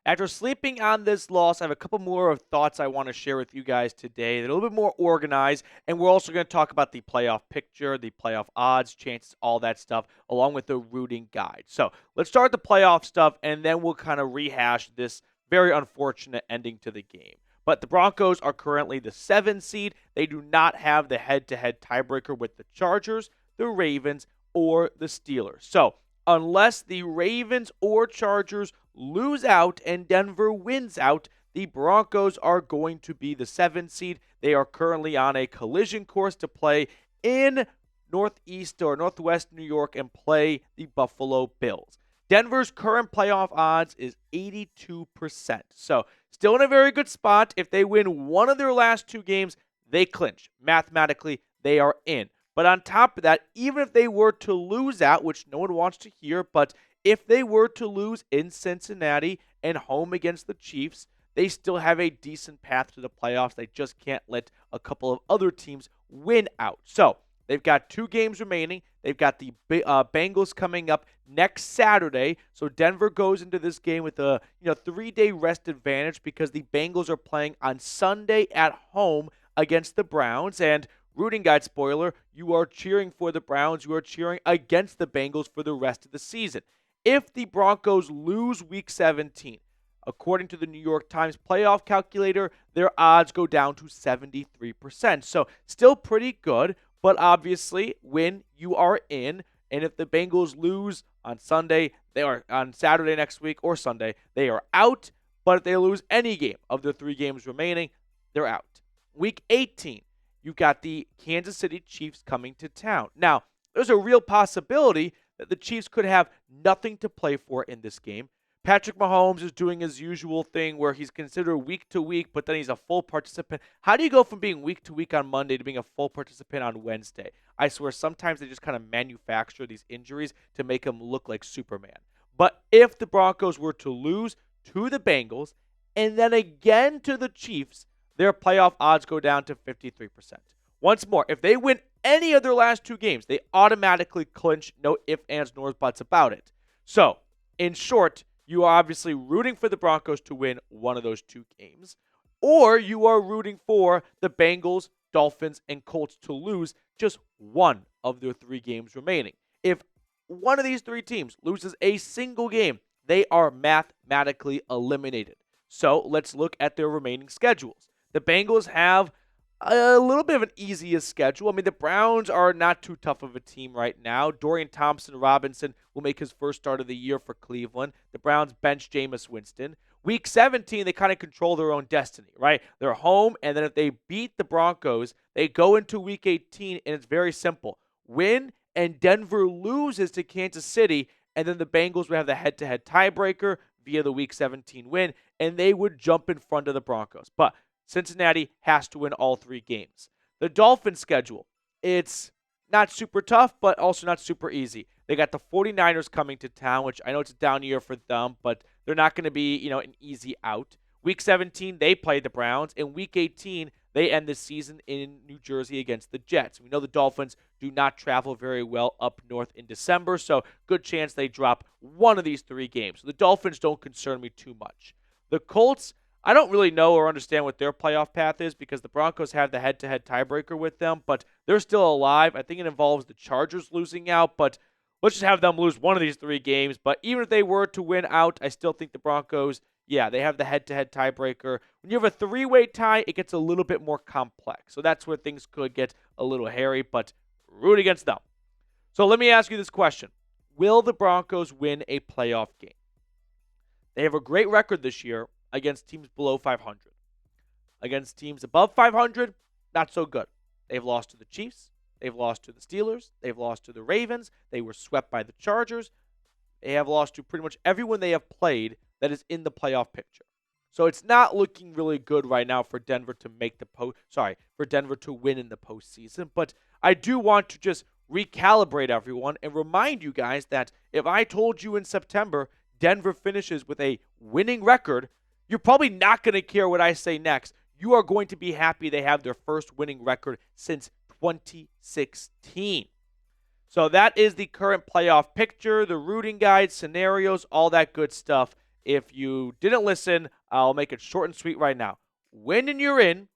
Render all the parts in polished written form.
After sleeping on this loss, I have a couple more of thoughts I want to share with you guys today. They're a little bit more organized, and we're also going to talk about the playoff picture, the playoff odds, chances, all that stuff, along with the rooting guide. So let's start the playoff stuff, and then we'll kind of rehash this very unfortunate ending to the game. But the Broncos are currently the 7 seed. They do not have the head-to-head tiebreaker with the Chargers, the Ravens, or the Steelers. So unless the Ravens or Chargers lose out and Denver wins out, the Broncos are going to be the 7 seed. They are currently on a collision course to play in Northeast or Northwest New York and play the Buffalo Bills. Denver's current playoff odds is 82%. So still in a very good spot. If they win one of their last 2 games, they clinch. Mathematically, they are in. But on top of that, even if they were to lose out, which no one wants to hear, but if they were to lose in Cincinnati and home against the Chiefs, they still have a decent path to the playoffs. They just can't let a couple of other teams win out. So they've got 2 games remaining. They've got the Bengals coming up next Saturday. So Denver goes into this game with a 3-day rest advantage because the Bengals are playing on Sunday at home against the Browns. And rooting guide spoiler, you are cheering for the Browns. You are cheering against the Bengals for the rest of the season. If the Broncos lose Week 17, according to the New York Times playoff calculator, their odds go down to 73%. So still pretty good, but obviously when you are in, and if the Bengals lose on Sunday, they are on Saturday next week or Sunday, they are out. But if they lose any game of the 3 games remaining, they're out. Week 18. You've got the Kansas City Chiefs coming to town. Now, there's a real possibility that the Chiefs could have nothing to play for in this game. Patrick Mahomes is doing his usual thing where he's considered week to week, but then he's a full participant. How do you go from being week to week on Monday to being a full participant on Wednesday? I swear sometimes they just kind of manufacture these injuries to make him look like Superman. But if the Broncos were to lose to the Bengals and then again to the Chiefs, their playoff odds go down to 53%. Once more, if they win any of their last 2 games, they automatically clinch, no ifs, ands, nor buts about it. So, in short, you are obviously rooting for the Broncos to win one of those 2 games, or you are rooting for the Bengals, Dolphins, and Colts to lose just one of their 3 games remaining. If one of these 3 teams loses a single game, they are mathematically eliminated. So, let's look at their remaining schedules. The Bengals have a little bit of an easier schedule. I mean, the Browns are not too tough of a team right now. Dorian Thompson-Robinson will make his first start of the year for Cleveland. The Browns bench Jameis Winston. Week 17, they kind of control their own destiny, right? They're home, and then if they beat the Broncos, they go into Week 18, and it's very simple. Win, and Denver loses to Kansas City, and then the Bengals would have the head-to-head tiebreaker via the Week 17 win, and they would jump in front of the Broncos. But Cincinnati has to win all 3 games. The Dolphins schedule, it's not super tough, but also not super easy. They got the 49ers coming to town, which I know it's a down year for them, but they're not going to be, an easy out. Week 17, they play the Browns. In Week 18, they end the season in New Jersey against the Jets. We know the Dolphins do not travel very well up north in December, so good chance they drop one of these 3 games. So the Dolphins don't concern me too much. The Colts, I don't really know or understand what their playoff path is because the Broncos have the head-to-head tiebreaker with them, but they're still alive. I think it involves the Chargers losing out, but let's just have them lose one of these 3 games. But even if they were to win out, I still think the Broncos, they have the head-to-head tiebreaker. When you have a 3-way tie, it gets a little bit more complex. So that's where things could get a little hairy, but root against them. So let me ask you this question. Will the Broncos win a playoff game? They have a great record this year against teams below 500. Against teams above 500, not so good. They've lost to the Chiefs. They've lost to the Steelers. They've lost to the Ravens. They were swept by the Chargers. They have lost to pretty much everyone they have played that is in the playoff picture. So it's not looking really good right now for Denver to for Denver to win in the postseason. But I do want to just recalibrate everyone and remind you guys that if I told you in September Denver finishes with a winning record, you're probably not going to care what I say next. You are going to be happy they have their first winning record since 2016. So that is the current playoff picture, the rooting guide, scenarios, all that good stuff if you didn't listen, I'll make it short and sweet right now. Win and you're in.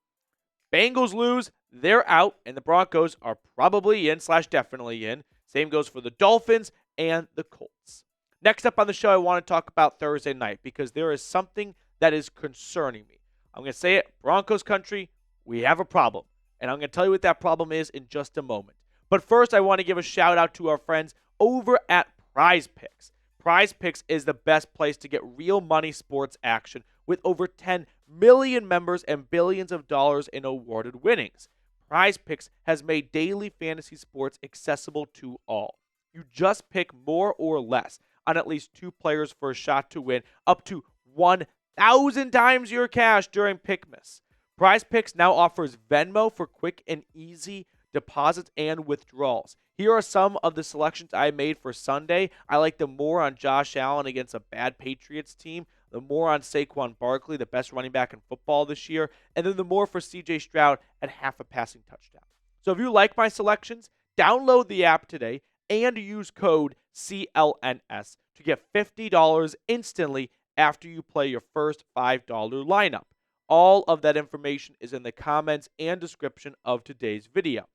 Bengals lose, they're out, and the Broncos are probably in / definitely in. Same goes for the Dolphins and the Colts. Next up on the show, I want to talk about Thursday night because there is something that is concerning me. I'm going to say it, Broncos Country, we have a problem. And I'm going to tell you what that problem is in just a moment. But first, I want to give a shout out to our friends over at Prize Picks. Prize Picks is the best place to get real money sports action with over 10 million members and billions of dollars in awarded winnings. Prize Picks has made daily fantasy sports accessible to all. You just pick more or less on at least 2 players for a shot to win up to 1,000 times your cash during Pickmas. Prize Picks now offers Venmo for quick and easy deposits and withdrawals. Here are some of the selections I made for Sunday. I like the more on Josh Allen against a bad Patriots team, the more on Saquon Barkley, the best running back in football this year, and then the more for C.J. Stroud at half a passing touchdown. So if you like my selections, download the app today and use code CLNS to get $50 instantly after you play your first $5 lineup. All of that information is in the comments and description of today's video.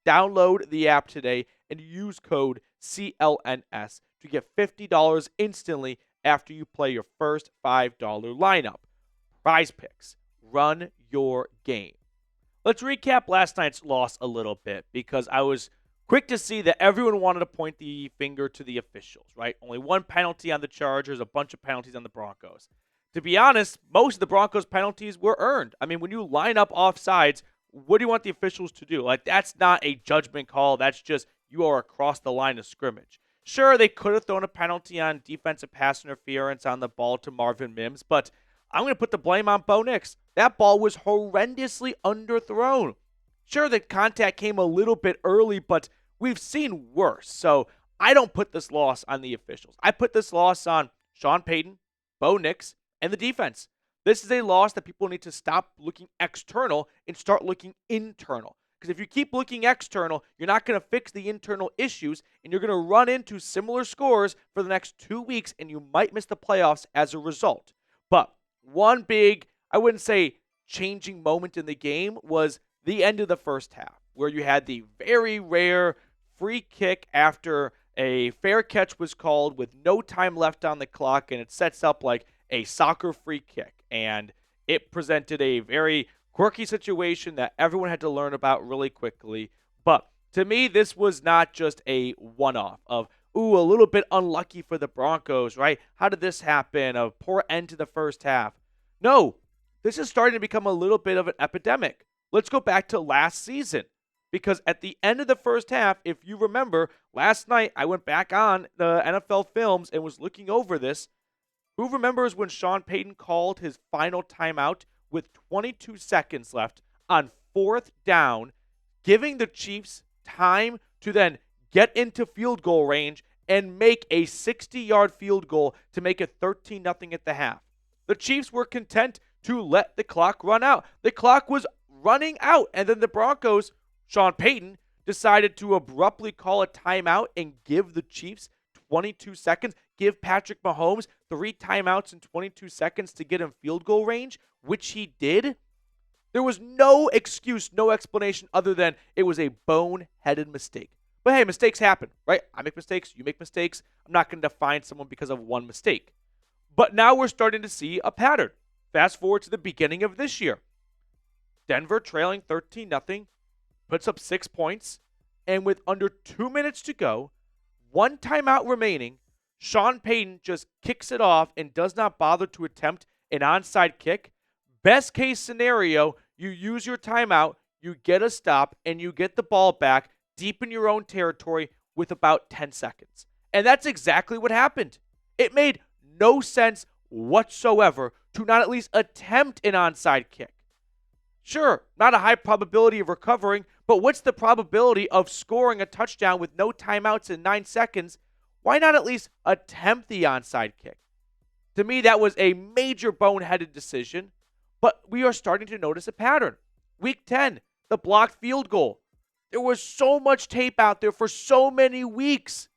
Download the app today and use code CLNS to get $50 instantly after you play your first $5 lineup. Prize Picks. Run your game. Let's recap last night's loss a little bit because I was quick to see that everyone wanted to point the finger to the officials, right? Only one penalty on the Chargers, a bunch of penalties on the Broncos. To be honest, most of the Broncos' penalties were earned. I mean, when you line up offsides, what do you want the officials to do? Like, that's not a judgment call. That's just you are across the line of scrimmage. Sure, they could have thrown a penalty on defensive pass interference on the ball to Marvin Mims, but I'm going to put the blame on Bo Nix. That ball was horrendously underthrown. Sure, the contact came a little bit early, but we've seen worse. So I don't put this loss on the officials. I put this loss on Sean Payton, Bo Nix, and the defense. This is a loss that people need to stop looking external and start looking internal. Because if you keep looking external, you're not going to fix the internal issues, and you're going to run into similar scores for the next 2 weeks, and you might miss the playoffs as a result. But one big, I wouldn't say changing moment in the game was the end of the first half, where you had the very rare free kick after a fair catch was called with no time left on the clock, and it sets up like a soccer free kick. And it presented a very quirky situation that everyone had to learn about really quickly. But to me, this was not just a one-off of, a little bit unlucky for the Broncos, right? How did this happen? A poor end to the first half. No, this is starting to become a little bit of an epidemic. Let's go back to last season. Because at the end of the first half, if you remember, last night I went back on the NFL films and was looking over this. Who remembers when Sean Payton called his final timeout with 22 seconds left on 4th down, giving the Chiefs time to then get into field goal range and make a 60-yard field goal to make it 13-0 at the half? The Chiefs were content to let the clock run out. The clock was running out, and then the Broncos, Sean Payton, decided to abruptly call a timeout and give the Chiefs 22 seconds, give Patrick Mahomes 3 timeouts in 22 seconds to get him field goal range, which he did. There was no excuse, no explanation other than it was a boneheaded mistake. But hey, mistakes happen, right? I make mistakes, you make mistakes. I'm not going to define someone because of one mistake. But now we're starting to see a pattern. Fast forward to the beginning of this year. Denver trailing 13-0, puts up 6 points, and with under 2 minutes to go, 1 timeout remaining, Sean Payton just kicks it off and does not bother to attempt an onside kick. Best case scenario, you use your timeout, you get a stop, and you get the ball back deep in your own territory with about 10 seconds. And that's exactly what happened. It made no sense whatsoever to not at least attempt an onside kick. Sure, not a high probability of recovering, but what's the probability of scoring a touchdown with no timeouts in 9 seconds? Why not at least attempt the onside kick? To me, that was a major boneheaded decision, but we are starting to notice a pattern. Week 10, the blocked field goal. There was so much tape out there for so many weeks,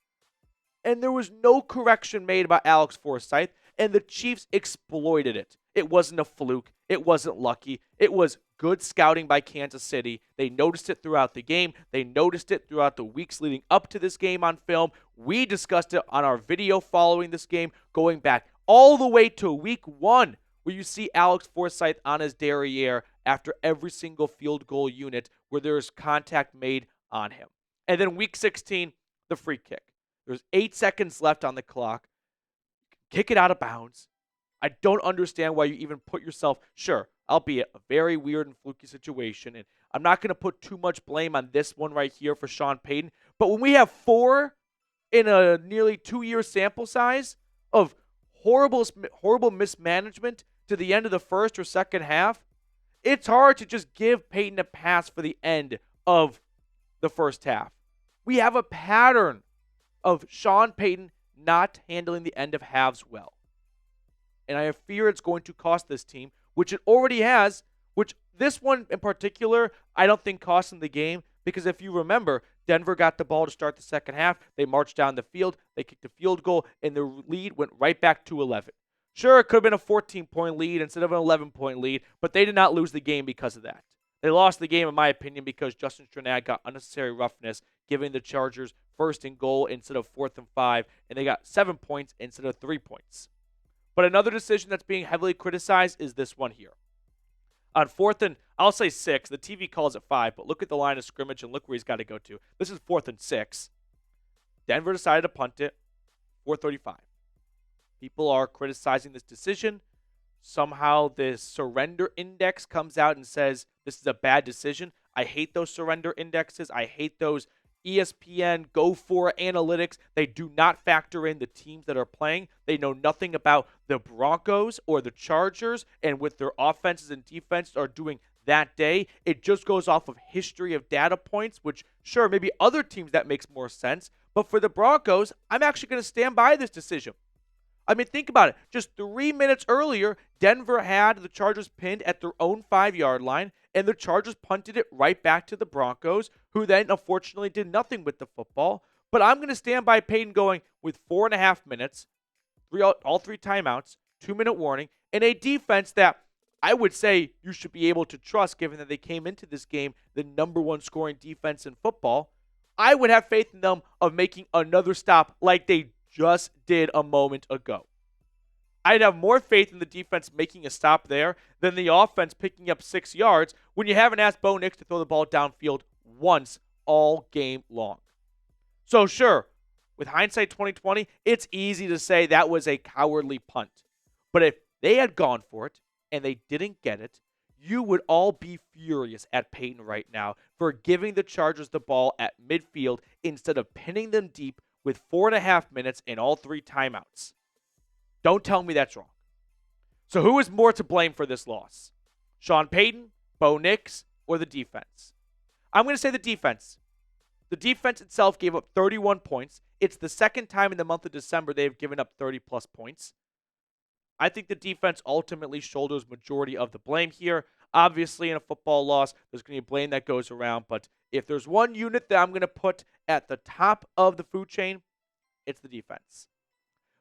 and there was no correction made about Alex Forsythe, and the Chiefs exploited it. It wasn't a fluke. It wasn't lucky. It was good scouting by Kansas City. They noticed it throughout the game. They noticed it throughout the weeks leading up to this game on film. We discussed it on our video following this game, going back all the way to week 1, where you see Alex Forsythe on his derriere after every single field goal unit where there is contact made on him. And then week 16, the free kick. There's 8 seconds left on the clock. Kick it out of bounds. I don't understand why you even put yourself, sure, albeit a very weird and fluky situation, and I'm not going to put too much blame on this one right here for Sean Payton, but when we have 4 in a nearly 2-year sample size of horrible mismanagement to the end of the first or second half, it's hard to just give Payton a pass for the end of the first half. We have a pattern of Sean Payton not handling the end of halves well. And I fear it's going to cost this team, which it already has, which this one in particular, I don't think cost them the game, because if you remember, Denver got the ball to start the second half. They marched down the field. They kicked a field goal, and the lead went right back to 11. Sure, it could have been a 14-point lead instead of an 11-point lead, but they did not lose the game because of that. They lost the game, in my opinion, because Justin Strnad got unnecessary roughness, giving the Chargers first and goal instead of 4th and 5, and they got 7 points instead of 3 points. But another decision that's being heavily criticized is this one here. On 4th and, I'll say 6, the TV calls it 5, but look at the line of scrimmage and look where he's got to go to. This is 4th and 6. Denver decided to punt it, 4:35. People are criticizing this decision. Somehow the surrender index comes out and says this is a bad decision. I hate those surrender indexes. I hate those ESPN Go For analytics. They do not factor in the teams that are playing. They know nothing about the Broncos or the Chargers and what their offenses and defenses are doing that day. It just goes off of history of data points, which sure, maybe other teams that makes more sense. But for the Broncos, I'm actually going to stand by this decision. I mean, think about it. Just 3 minutes earlier, Denver had the Chargers pinned at their own 5-yard line, and the Chargers punted it right back to the Broncos, who then unfortunately did nothing with the football. But I'm going to stand by Payton going with 4.5 minutes, all 3 timeouts, 2-minute warning, and a defense that I would say you should be able to trust, given that they came into this game the number 1 scoring defense in football. I would have faith in them of making another stop like they just did a moment ago. I'd have more faith in the defense making a stop there than the offense picking up 6 yards when you haven't asked Bo Nix to throw the ball downfield once all game long. So sure, with hindsight 2020, it's easy to say that was a cowardly punt. But if they had gone for it and they didn't get it, you would all be furious at Payton right now for giving the Chargers the ball at midfield instead of pinning them deep with 4.5 minutes and all 3 timeouts. Don't tell me that's wrong. So who is more to blame for this loss? Sean Payton, Bo Nix, or the defense? I'm going to say the defense. The defense itself gave up 31 points. It's the second time in the month of December they have given up 30-plus points. I think the defense ultimately shoulders majority of the blame here. Obviously, in a football loss, there's going to be blame that goes around. But if there's one unit that I'm going to put at the top of the food chain, it's the defense.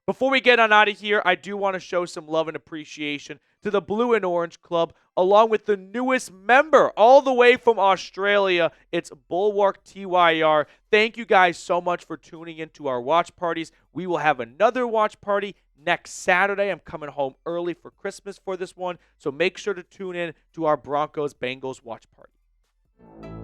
Before we get on out of here, I do want to show some love and appreciation to the Blue and Orange Club, along with the newest member all the way from Australia. It's Bulwark TYR. Thank you guys so much for tuning into our watch parties. We will have another watch party next Saturday. I'm coming home early for Christmas for this one, so make sure to tune in to our Broncos Bengals watch party.